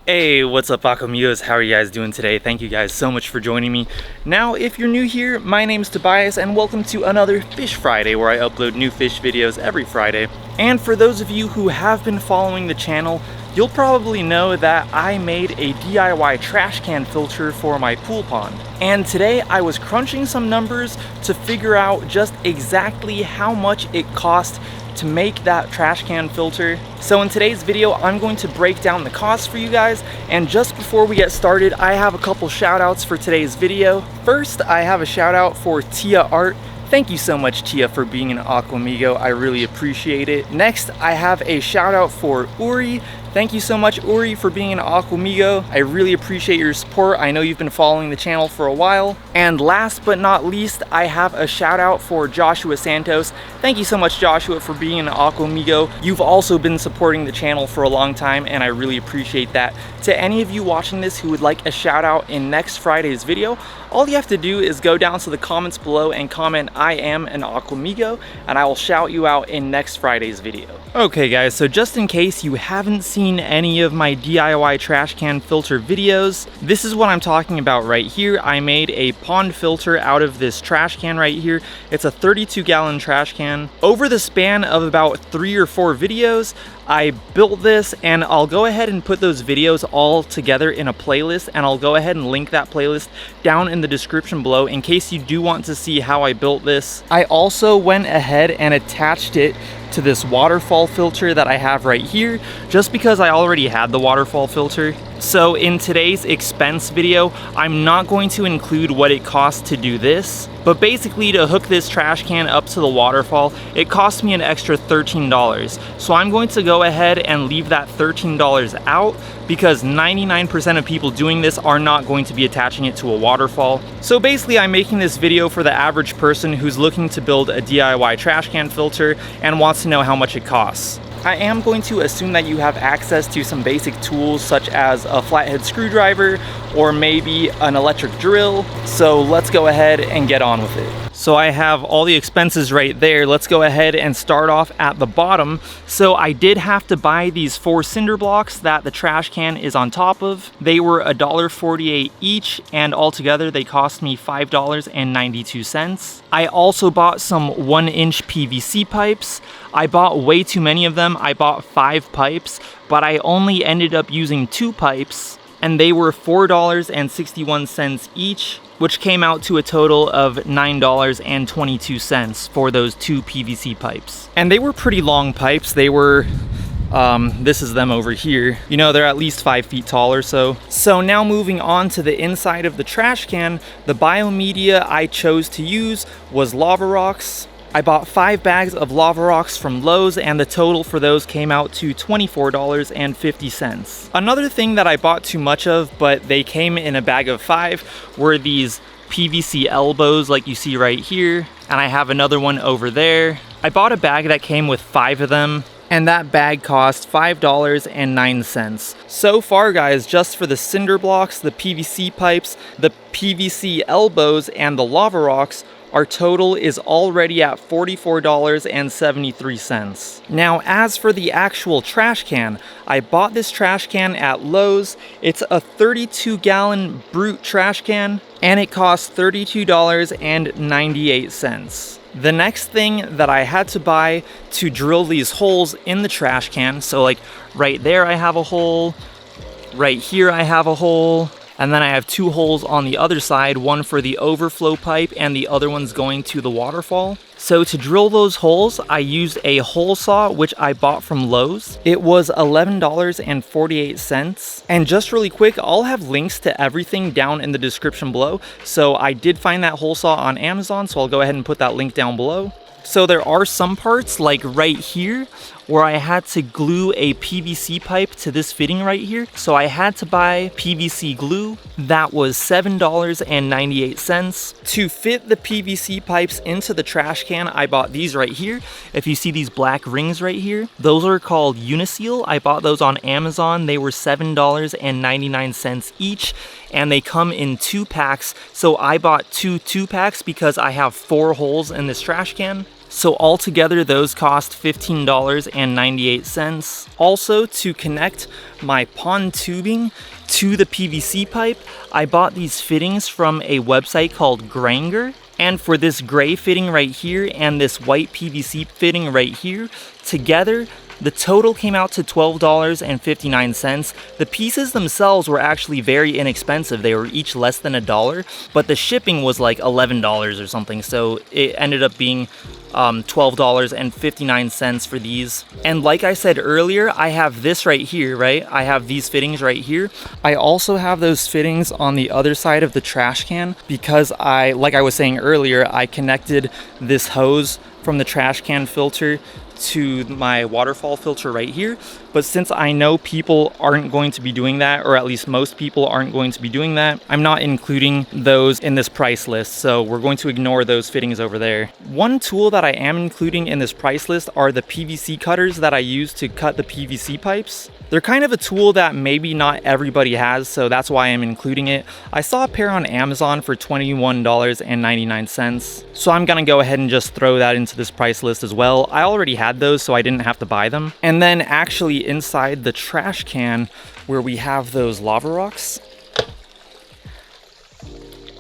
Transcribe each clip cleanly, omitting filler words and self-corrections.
Hey, what's up, amigos? How are you guys doing today? Thank you guys so much for joining me. Now, if you're new here, my name's Tobias and welcome to another Fish Friday where I upload new fish videos every Friday. And for those of you who have been following the channel, you'll probably know that I made a DIY trash can filter for my pool pond. And today I was crunching some numbers to figure out just exactly how much it cost to make that trash can filter. So in today's video, I'm going to break down the cost for you guys. And just before we get started, I have a couple shout outs for today's video. First, I have a shout out for Tia Art. Thank you so much, Tia, for being an Aquamigo. I really appreciate it. Next, I have a shout out for Uri. Thank you so much, Uri, for being an Aquamigo. I really appreciate your support. I know you've been following the channel for a while. And last but not least, I have a shout out for Joshua Santos. Thank you so much, Joshua, for being an Aquamigo. You've also been supporting the channel for a long time, and I really appreciate that. To any of you watching this who would like a shout out in next Friday's video, all you have to do is go down to the comments below and comment "I am an Aquamigo," and I will shout you out in next Friday's video. Okay guys, so just in case you haven't seen any of my DIY trash can filter videos, this is what I'm talking about right here. I made a pond filter out of this trash can right here. It's a 32-gallon trash can. Over the span of about 3 or 4 videos, I built this, and I'll go ahead and put those videos all together in a playlist, and I'll go ahead and link that playlist down in the description below in case you do want to see how I built this. I also went ahead and attached it to this waterfall filter that I have right here, just because I already had the waterfall filter. So in today's expense video, I'm not going to include what it costs to do this, but basically to hook this trash can up to the waterfall, it cost me an extra $13. So I'm going to go ahead and leave that $13 out because 99% of people doing this are not going to be attaching it to a waterfall. So basically I'm making this video for the average person who's looking to build a DIY trash can filter and wants to know how much it costs. I am going to assume that you have access to some basic tools such as a flathead screwdriver or maybe an electric drill. So let's go ahead and get on with it. So I have all the expenses right there. Let's go ahead and start off at the bottom. So I did have to buy these 4 cinder blocks that the trash can is on top of. They were $1.48 each, and altogether they cost me $5.92. I also bought some 1-inch PVC pipes. I bought way too many of them. I bought 5 pipes, but I only ended up using 2 pipes, and they were $4.61 each, which came out to a total of $9.22 for those 2 PVC pipes. And they were pretty long pipes. They were, this is them over here. You know, they're at least 5 feet tall or so. So now moving on to the inside of the trash can, the biomedia I chose to use was lava rocks. I bought 5 bags of lava rocks from Lowe's, and the total for those came out to $24.50. Another thing that I bought too much of, but they came in a bag of 5, were these PVC elbows like you see right here, and I have another one over there. I bought a bag that came with 5 of them, and that bag cost $5.09. So far guys, just for the cinder blocks, the PVC pipes, the PVC elbows, and the lava rocks, our total is already at $44.73. Now, as for the actual trash can, I bought this trash can at Lowe's. It's a 32-gallon brute trash can, and it costs $32.98. The next thing that I had to buy to drill these holes in the trash can, so like right there I have a hole, right here I have a hole, and then I have 2 holes on the other side, one for the overflow pipe and the other one's going to the waterfall. So to drill those holes, I used a hole saw, which I bought from Lowe's. It was $11.48. And just really quick, I'll have links to everything down in the description below. So I did find that hole saw on Amazon, so I'll go ahead and put that link down below. So there are some parts, like right here, where I had to glue a PVC pipe to this fitting right here. So I had to buy PVC glue. That was $7.98. To fit the PVC pipes into the trash can, I bought these right here. If you see these black rings right here, those are called Uniseal. I bought those on Amazon. They were $7.99 each, and they come in 2 packs. So I bought 2 2-packs because I have 4 holes in this trash can. So altogether those cost $15.98. Also, to connect my pond tubing to the PVC pipe, I bought these fittings from a website called Granger. And for this gray fitting right here and this white PVC fitting right here, together the total came out to $12.59. The pieces themselves were actually very inexpensive. They were each less than $1, but the shipping was like $11 or something. So it ended up being $12.59 for these. And like I said earlier, I have this right here, right? I have these fittings right here. I also have those fittings on the other side of the trash can because like I was saying earlier, I connected this hose from the trash can filter to my waterfall filter right here. But since I know people aren't going to be doing that, or at least most people aren't going to be doing that, I'm not including those in this price list. So we're going to ignore those fittings over there. One tool that I am including in this price list are the PVC cutters that I use to cut the PVC pipes. They're kind of a tool that maybe not everybody has, so that's why I'm including it. I saw a pair on Amazon for $21.99, so I'm gonna go ahead and just throw that into this price list as well. I already had those, so I didn't have to buy them. And then actually inside the trash can where we have those lava rocks,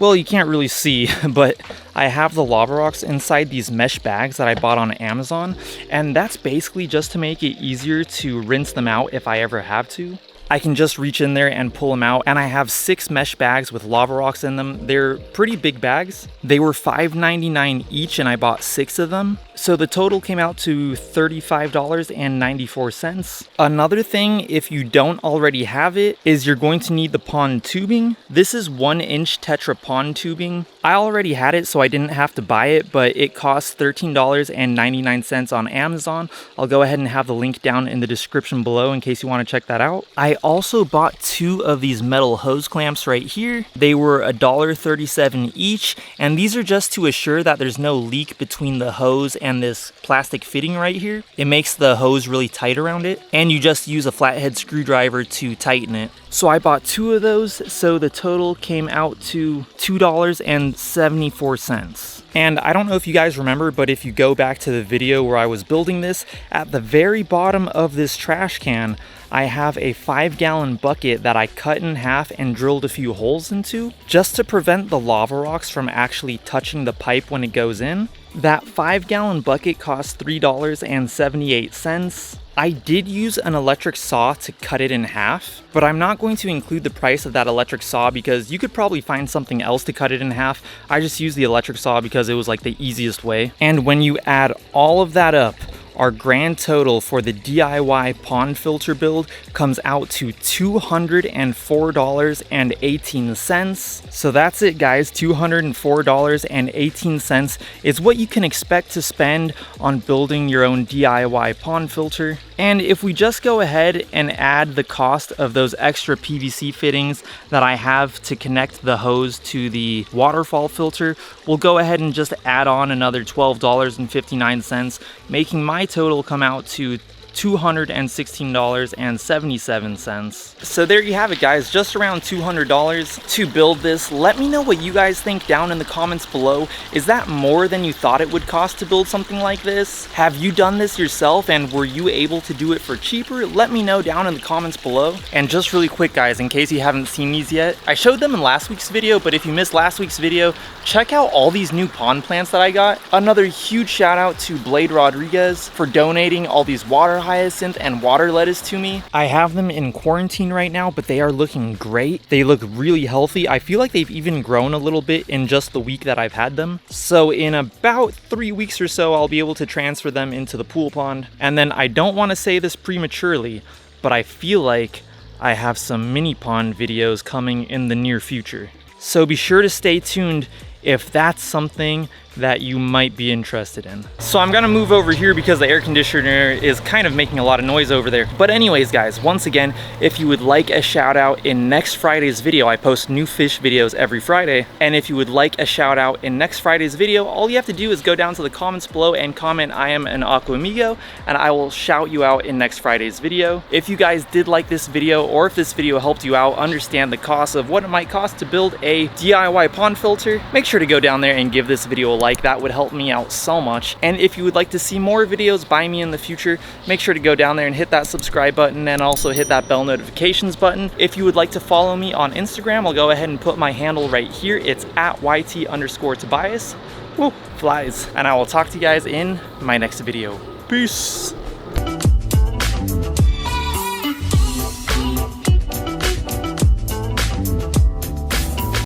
well, you can't really see, but I have the lava rocks inside these mesh bags that I bought on Amazon, and that's basically just to make it easier to rinse them out if I ever have to. I can just reach in there and pull them out, and I have 6 mesh bags with lava rocks in them. They're pretty big bags. They were $5.99 each, and I bought 6 of them. So the total came out to $35.94. Another thing, if you don't already have it, is you're going to need the pond tubing. This is 1-inch Tetra pond tubing. I already had it, so I didn't have to buy it, but it costs $13.99 on Amazon. I'll go ahead and have the link down in the description below in case you want to check that out. I also bought 2 of these metal hose clamps right here. They were $1.37 each, and these are just to assure that there's no leak between the hose and this plastic fitting right here. It makes the hose really tight around it, and you just use a flathead screwdriver to tighten it. So I bought 2 of those, so the total came out to $2.74. And I don't know if you guys remember, but if you go back to the video where I was building this, at the very bottom of this trash can, I have a 5-gallon bucket that I cut in half and drilled a few holes into, just to prevent the lava rocks from actually touching the pipe when it goes in. That 5-gallon bucket cost $3.78. I did use an electric saw to cut it in half, but I'm not going to include the price of that electric saw because you could probably find something else to cut it in half. I just used the electric saw because it was like the easiest way. And when you add all of that up, our grand total for the DIY pond filter build comes out to $204.18. So that's it, guys. $204.18 is what you can expect to spend on building your own DIY pond filter. And if we just go ahead and add the cost of those extra PVC fittings that I have to connect the hose to the waterfall filter, we'll go ahead and just add on another $12.59, making my total come out to $216.77. So there you have it, guys, just around $200 to build this. Let me know what you guys think down in the comments below. Is that more than you thought it would cost to build something like this? Have you done this yourself and were you able to do it for cheaper? Let me know down in the comments below. And just really quick, guys, in case you haven't seen these yet, I showed them in last week's video, but if you missed last week's video, check out all these new pond plants that I got. Another huge shout out to Blade Rodriguez for donating all these water hyacinth and water lettuce to me. I have them in quarantine right now, but they are looking great. They look really healthy. I feel like they've even grown a little bit in just the week that I've had them. So in about 3 weeks or so, I'll be able to transfer them into the pool pond. And then I don't want to say this prematurely, but I feel like I have some mini pond videos coming in the near future. So be sure to stay tuned if that's something that you might be interested in. So I'm gonna move over here because the air conditioner is kind of making a lot of noise over there. But anyways, guys, once again, if you would like a shout out in next Friday's video, I post new fish videos every Friday. And if you would like a shout out in next Friday's video, all you have to do is go down to the comments below and comment I am an Aqua Amigo, and I will shout you out in next Friday's video. If you guys did like this video, or if this video helped you out understand the cost of what it might cost to build a DIY pond filter, make sure to go down there and give this video a like. like. That would help me out so much. And if you would like to see more videos by me in the future, make sure to go down there and hit that subscribe button and also hit that bell notifications button. If you would like to follow me on Instagram, I'll go ahead and put my handle right here. It's at YT_Tobias. Woo, flies. And I will talk to you guys in my next video. Peace.